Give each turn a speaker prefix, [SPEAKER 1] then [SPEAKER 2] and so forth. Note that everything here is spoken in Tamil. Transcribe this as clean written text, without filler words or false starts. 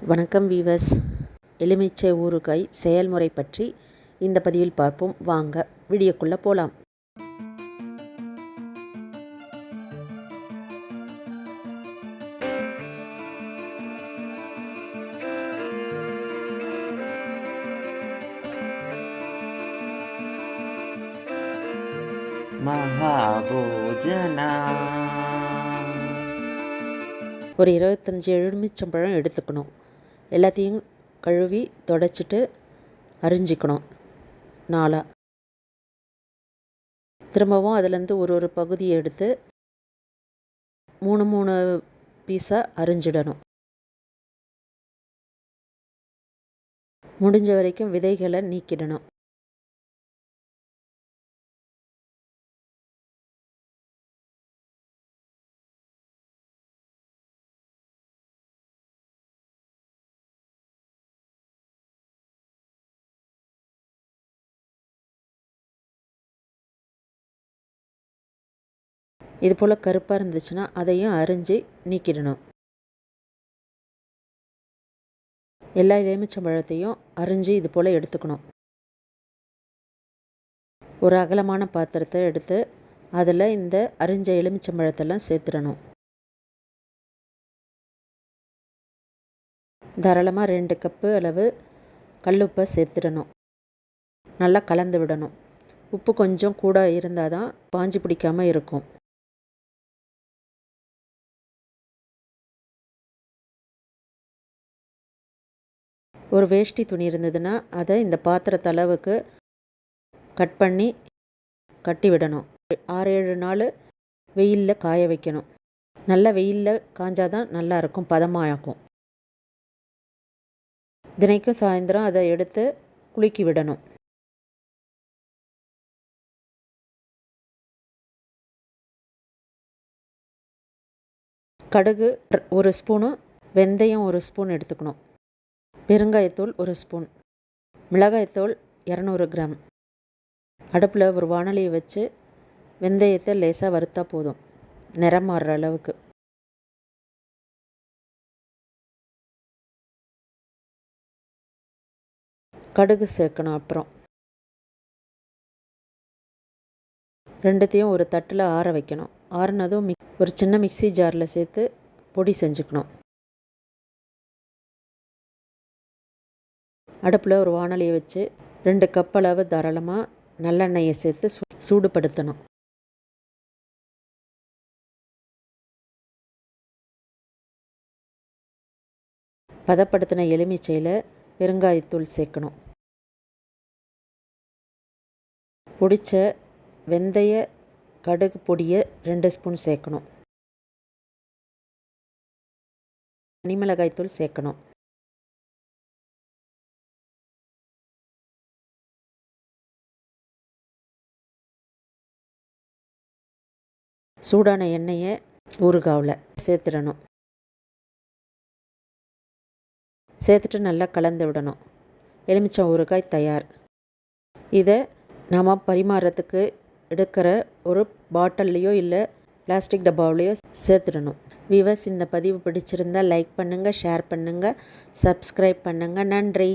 [SPEAKER 1] வணக்கம் வீவர்ஸ். எலுமிச்சை ஊறுகாய் செயல்முறை பற்றி இந்த பதிவில் பார்ப்போம். வாங்க வீடியோக்குள்ளே போகலாம்.
[SPEAKER 2] மகாபோஜனா.
[SPEAKER 1] ஒரு 25 எலுமிச்சம்பழம் எடுத்துக்கணும். எல்லாத்தையும் கழுவி தொடச்சிட்டு அரிஞ்சிக்கணும் நாளாக. திரும்பவும் அதுலேருந்து ஒரு பகுதியை எடுத்து மூணு பீஸாக அரிஞ்சிடணும். முடிஞ்ச வரைக்கும் விதைகளை நீக்கிடணும். இது போல் கருப்பாக இருந்துச்சுன்னா அதையும் அரிஞ்சு நீக்கிடணும். எல்லா எலுமிச்சம்பழத்தையும் அரிஞ்சு இது போல் எடுத்துக்கணும். ஒரு அகலமான பாத்திரத்தை எடுத்து அதில் இந்த அரிஞ்ச எலுமிச்சம்பழத்தெல்லாம் சேர்த்துடணும். தாராளமாக 2 கப்பு அளவு கல்லுப்பை சேர்த்துடணும். நல்லா கலந்து விடணும். உப்பு கொஞ்சம் கூட இருந்தால் தான் பாஞ்சி பிடிக்காமல் இருக்கும். ஒரு வேஷ்டி துணி இருந்ததுன்னா அதை இந்த பாத்திரத்து அளவுக்கு கட் பண்ணி கட்டி விடணும். 6-7 நாள் வெயிலில் காய வைக்கணும். நல்ல வெயிலில் காஞ்சாதான் நல்லா இருக்கும், பதமாகும். தினைக்கும் சாயந்தரம் அதை எடுத்து குலுக்கி விடணும். கடுகு 1 ஸ்பூனு, வெந்தயம் 1 ஸ்பூன் எடுத்துக்கணும். பெருங்காயத்தூள் 1 ஸ்பூன், மிளகாய்த்தூள் 200 கிராம். அடுப்பில் ஒரு வாணலியை வச்சு வெந்தயத்தை லேசாக வறுத்தா போதும், நிறம் மாறுற அளவுக்கு. கடுகு சேர்க்கணும். அப்புறம் ரெண்டுத்தையும் ஒரு தட்டில் ஆற வைக்கணும். ஆறுனதும் ஒரு சின்ன மிக்ஸி ஜாரில் சேர்த்து பொடி செஞ்சுக்கணும். அடுப்பில் ஒரு வாணலியை வச்சு 2 கப் அளவு தாராளமாக நல்லெண்ணெயை சேர்த்து சூடுபடுத்தணும். பதப்படுத்தின எலுமிச்சையில் பெருங்காயத்தூள் சேர்க்கணும். பொடிச்ச வெந்தய கடுகு பொடியை 2 ஸ்பூன் சேர்க்கணும். தனிமிளகாய்த்தூள் சேர்க்கணும். சூடான எண்ணெயை ஊறுகாவில் சேர்த்துடணும். சேர்த்துட்டு நல்லா கலந்து விடணும். எலுமிச்சம் ஊறுகாய் தயார். இதை நாம் பரிமாறத்துக்கு எடுக்கிற ஒரு பாட்டில்லையோ இல்லை பிளாஸ்டிக் டப்பாவிலையோ சேர்த்துடணும். வியூவர்ஸ், இந்த பதிவு பிடிச்சிருந்தால் லைக் பண்ணுங்கள், ஷேர் பண்ணுங்கள், சப்ஸ்கிரைப் பண்ணுங்கள். நன்றி.